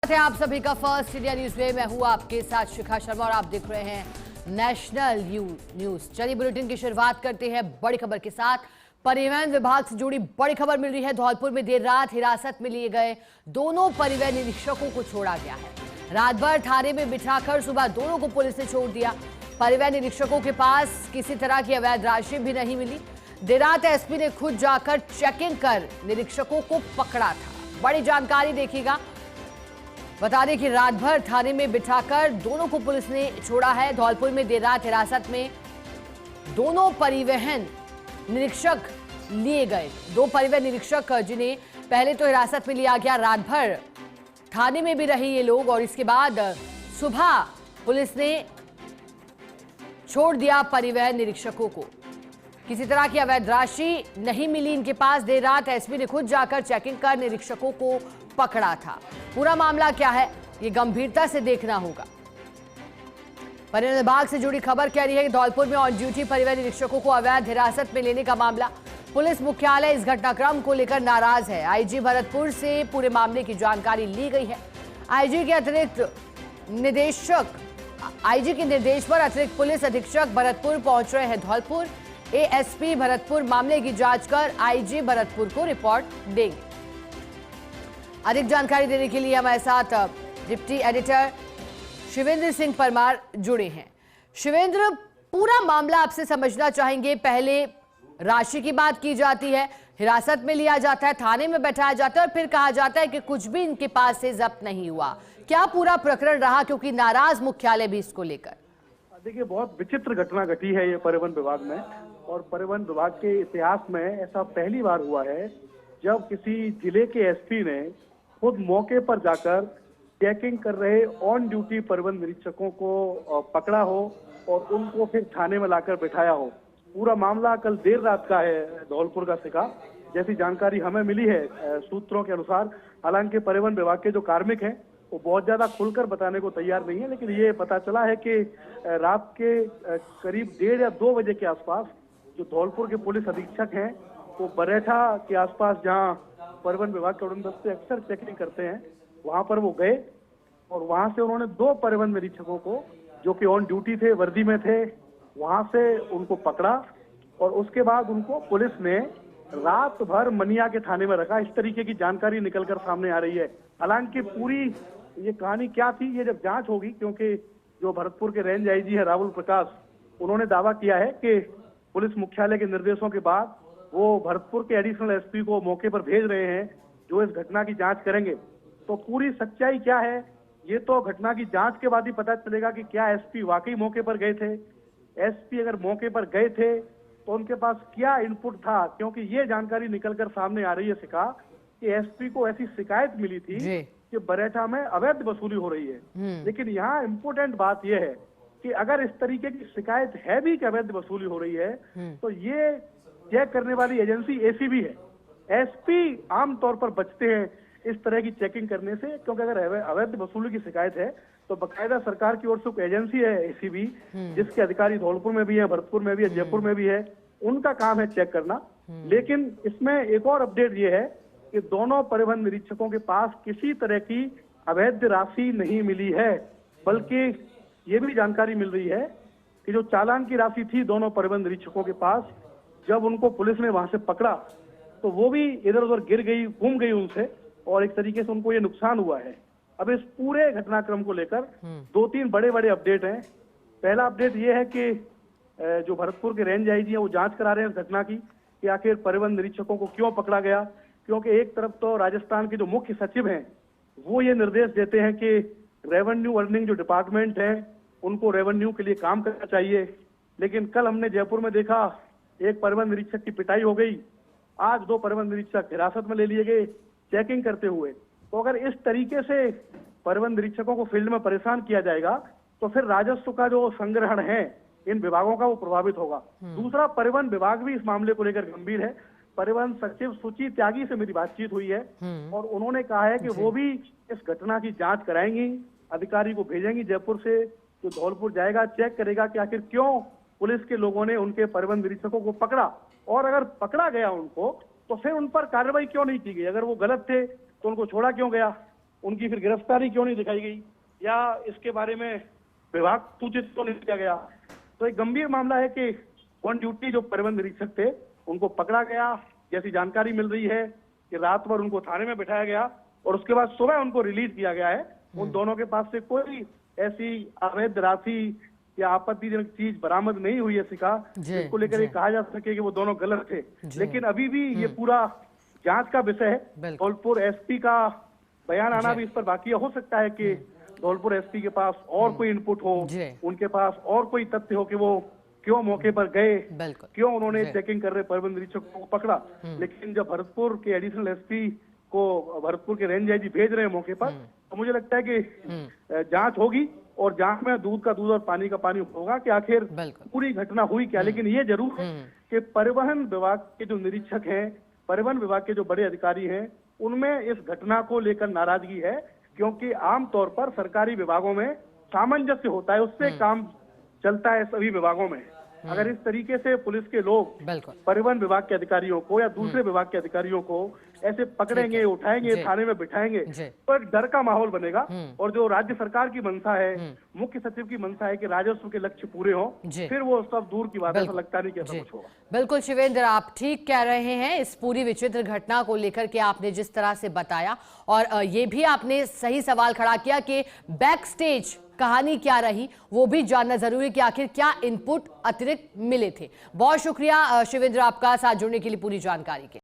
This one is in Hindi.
है आप सभी का फर्स्ट इंडिया न्यूज में। मैं हूं आपके साथ शिखा शर्मा और आप देख रहे हैं नेशनल न्यूज। चलिए बुलेटिन की शुरुआत करते हैं बड़ी खबर के साथ। परिवहन विभाग से जुड़ी बड़ी खबर मिल रही है। धौलपुर में देर रात हिरासत में लिए गए दोनों परिवहन निरीक्षकों को छोड़ा गया है। रात भर थाने में बिठाकर सुबह दोनों को पुलिस ने छोड़ दिया। परिवहन निरीक्षकों के पास किसी तरह की अवैध राशि भी नहीं मिली। देर रात एसपी ने खुद जाकर चेकिंग कर निरीक्षकों को पकड़ा था। बड़ी जानकारी देखिएगा। बता दें कि रात भर थाने में बिठाकर दोनों को पुलिस ने छोड़ा है। धौलपुर में देर रात हिरासत में दोनों परिवहन निरीक्षक लिए गए। दो परिवहन निरीक्षक जिन्हें पहले तो हिरासत में लिया गया, रात भर थाने में भी रहे ये लोग और इसके बाद सुबह पुलिस ने छोड़ दिया परिवहन निरीक्षकों को। किसी तरह की अवैध राशि नहीं मिली इनके पास। देर रात एसपी ने खुद जाकर चेकिंग कर निरीक्षकों को पकड़ा था। पूरा मामला क्या है ये गंभीरता से देखना होगा। परिवहन विभाग से जुड़ी खबर कह रही है कि धौलपुर में ऑन ड्यूटी परिवहन निरीक्षकों को अवैध हिरासत में लेने का मामला। पुलिस मुख्यालय इस घटनाक्रम को लेकर नाराज है। आईजी भरतपुर से पूरे मामले की जानकारी ली गई है। आईजी के निर्देश पर अतिरिक्त पुलिस अधीक्षक भरतपुर पहुंच रहे हैं धौलपुर। एएसपी भरतपुर मामले की जांच कर आईजी भरतपुर को रिपोर्ट देंगे। अधिक जानकारी देने के लिए हमारे साथ डिप्टी एडिटर शिवेंद्र सिंह परमार जुड़े हैं। शिवेंद्र, पूरा मामला आपसे समझना चाहेंगे। पहले राशि की बात की जाती है, हिरासत में लिया जाता है, थाने में बैठाया जाता है और फिर कहा जाता है कि कुछ भी इनके पास से जब्त नहीं हुआ। क्या पूरा प्रकरण रहा, क्योंकि नाराज मुख्यालय भी इसको लेकर? देखिए, बहुत विचित्र घटना घटी है ये परिवहन विभाग में, और परिवहन विभाग के इतिहास में ऐसा पहली बार हुआ है जब किसी जिले के एसपी ने खुद मौके पर जाकर चेकिंग कर रहे ऑन ड्यूटी परिवहन निरीक्षकों को पकड़ा हो और उनको फिर थाने में लाकर बिठाया हो। पूरा मामला कल देर रात का है धौलपुर का सिका, जैसी जानकारी हमें मिली है सूत्रों के अनुसार। हालांकि परिवहन विभाग के जो कार्मिक हैं वो बहुत ज्यादा खुलकर बताने को तैयार नहीं है, लेकिन ये पता चला है कि रात के करीब 1:30 या 2 बजे के आसपास जो धौलपुर के पुलिस अधीक्षक हैं वो बरेठा के आसपास, जहां परिवहन विभाग के उड़न दस्ते अक्सर चेकिंग करते हैं, वहां पर वो गए और वहां से उन्होंने 2 परिवहन निरीक्षकों को, जो कि ऑन ड्यूटी थे, वर्दी में थे, वहां से उनको पकड़ा और उसके बाद उनको पुलिस ने रात भर मनिया के थाने में रखा। इस तरीके की जानकारी निकलकर सामने आ रही है। हालांकि पूरी ये कहानी क्या थी ये जब जांच होगी, क्योंकि जो भरतपुर के रेंज आईजी है राहुल प्रकाश, उन्होंने दावा किया है कि पुलिस मुख्यालय के निर्देशों के बाद वो भरतपुर के एडिशनल एसपी को मौके पर भेज रहे हैं जो इस घटना की जांच करेंगे। तो पूरी सच्चाई क्या है ये तो घटना की जांच के बाद ही पता चलेगा कि क्या एसपी वाकई मौके पर गए थे। एसपी अगर मौके पर गए थे तो उनके पास क्या इनपुट था, क्योंकि ये जानकारी निकलकर सामने आ रही है सिका कि एसपी को ऐसी शिकायत मिली थी कि बरेठा में अवैध वसूली हो रही है। लेकिन यहाँ इम्पोर्टेंट बात यह है कि अगर इस तरीके की शिकायत है भी कि अवैध वसूली हो रही है तो ये चेक करने वाली एजेंसी एसीबी है। एसपी आमतौर पर बचते हैं इस तरह की चेकिंग करने से, क्योंकि अगर अवैध वसूली की शिकायत है तो बकायदा सरकार की ओर से कोई एजेंसी है एसीबी, जिसके अधिकारी धौलपुर में भी है, भरतपुर में भी है, जयपुर में भी है, उनका काम है चेक करना। लेकिन इसमें एक और अपडेट ये है कि दोनों परिवहन निरीक्षकों के पास किसी तरह की अवैध राशि नहीं मिली है, बल्कि ये भी जानकारी मिल रही है कि जो चालान की राशि थी दोनों परिवहन निरीक्षकों के पास, जब उनको पुलिस ने वहां से पकड़ा तो वो भी इधर उधर गिर गई, गुम गई उनसे, और एक तरीके से उनको ये नुकसान हुआ है। अब इस पूरे घटनाक्रम को लेकर 2-3 बड़े अपडेट हैं। पहला अपडेट ये है कि जो भरतपुर के रेंज आईजी है वो जांच करा रहे हैं इस घटना की कि आखिर परिवहन निरीक्षकों को क्यों पकड़ा गया। क्योंकि एक तरफ तो राजस्थान के जो मुख्य सचिव हैं वो ये निर्देश देते हैं कि रेवेन्यू अर्निंग जो डिपार्टमेंट है उनको रेवेन्यू के लिए काम करना चाहिए, लेकिन कल हमने जयपुर में देखा एक परिवहन निरीक्षक की पिटाई हो गई, आज 2 परिवहन निरीक्षक हिरासत में ले लिए गए चेकिंग करते हुए। तो अगर इस तरीके से परिवहन निरीक्षकों को फील्ड में परेशान किया जाएगा तो फिर राजस्व का जो संग्रहण है इन विभागों का वो प्रभावित होगा। दूसरा, परिवहन विभाग भी इस मामले को लेकर गंभीर है। परिवहन सचिव सुची त्यागी से मेरी बातचीत हुई है और उन्होंने कहा है कि वो भी इस घटना की जांच कराएंगी, अधिकारी को भेजेंगी जयपुर से, जो धौलपुर जाएगा, चेक करेगा कि आखिर क्यों पुलिस के लोगों ने उनके परिवहन निरीक्षकों को पकड़ा, और अगर पकड़ा गया उनको तो फिर उन पर कार्रवाई क्यों नहीं की गई। अगर वो गलत थे तो उनको छोड़ा क्यों गया। उनकी फिर गिरफ्तारी क्यों नहीं दिखाई गई, या इसके बारे में विभाग सूचित क्यों नहीं किया गया। तो एक गंभीर मामला है कि ऑन ड्यूटी जो परिवहन निरीक्षक थे उनको पकड़ा गया, जैसी जानकारी मिल रही है कि रात भर उनको थाने में बिठाया गया और उसके बाद सुबह उनको रिलीज किया गया है। उन दोनों के पास से कोई ऐसी अवैध राशि या आपत्तिजनक चीज बरामद नहीं हुई है सिका, इसको लेकर ये कहा जा सके कि वो दोनों गलत थे। लेकिन अभी भी ये पूरा जांच का विषय है। धौलपुर एसपी का बयान आना भी इस पर बाकी हो सकता है कि धौलपुर एसपी के पास और कोई इनपुट हो, उनके पास और कोई तथ्य हो कि वो क्यों मौके पर गए, क्यों उन्होंने चेकिंग कर रहे परिवहन निरीक्षकों को पकड़ा। लेकिन जब भरतपुर के एडिशनल एसपी को भरतपुर के रेंज आईजी भेज रहे हैं मौके पर, तो मुझे लगता है कि जांच होगी और जांच में दूध का दूध और पानी का पानी होगा कि आखिर पूरी घटना हुई क्या। लेकिन ये जरूर है कि परिवहन विभाग के जो निरीक्षक हैं, परिवहन विभाग के जो बड़े अधिकारी हैं, उनमें इस घटना को लेकर नाराजगी है, क्योंकि आमतौर पर सरकारी विभागों में सामंजस्य होता है, उससे काम चलता है सभी विभागों में। अगर इस तरीके से पुलिस के लोग परिवहन विभाग के अधिकारियों को या दूसरे विभाग के अधिकारियों को ऐसे पकड़ेंगे, उठाएंगे, थाने में बिठाएंगे, तो एक डर का माहौल बनेगा। और जो राज्य सरकार की मंशा है, मुख्य सचिव की मंशा है कि राजस्व के लक्ष्य पूरे हों, फिर वो सब दूर की बात है, ऐसा लगता नहीं कि ऐसा कुछ होगा। बिल्कुल शिवेंद्र, आप ठीक कह रहे हैं। इस पूरी विचित्र घटना को लेकर के आपने जिस तरह से बताया, और ये भी आपने सही सवाल खड़ा किया कि बैक स्टेज कहानी क्या रही, वो भी जानना जरूरी है कि आखिर क्या इनपुट अतिरिक्त मिले थे। बहुत शुक्रिया शिवेंद्र आपका साथ जुड़ने के लिए पूरी जानकारी के।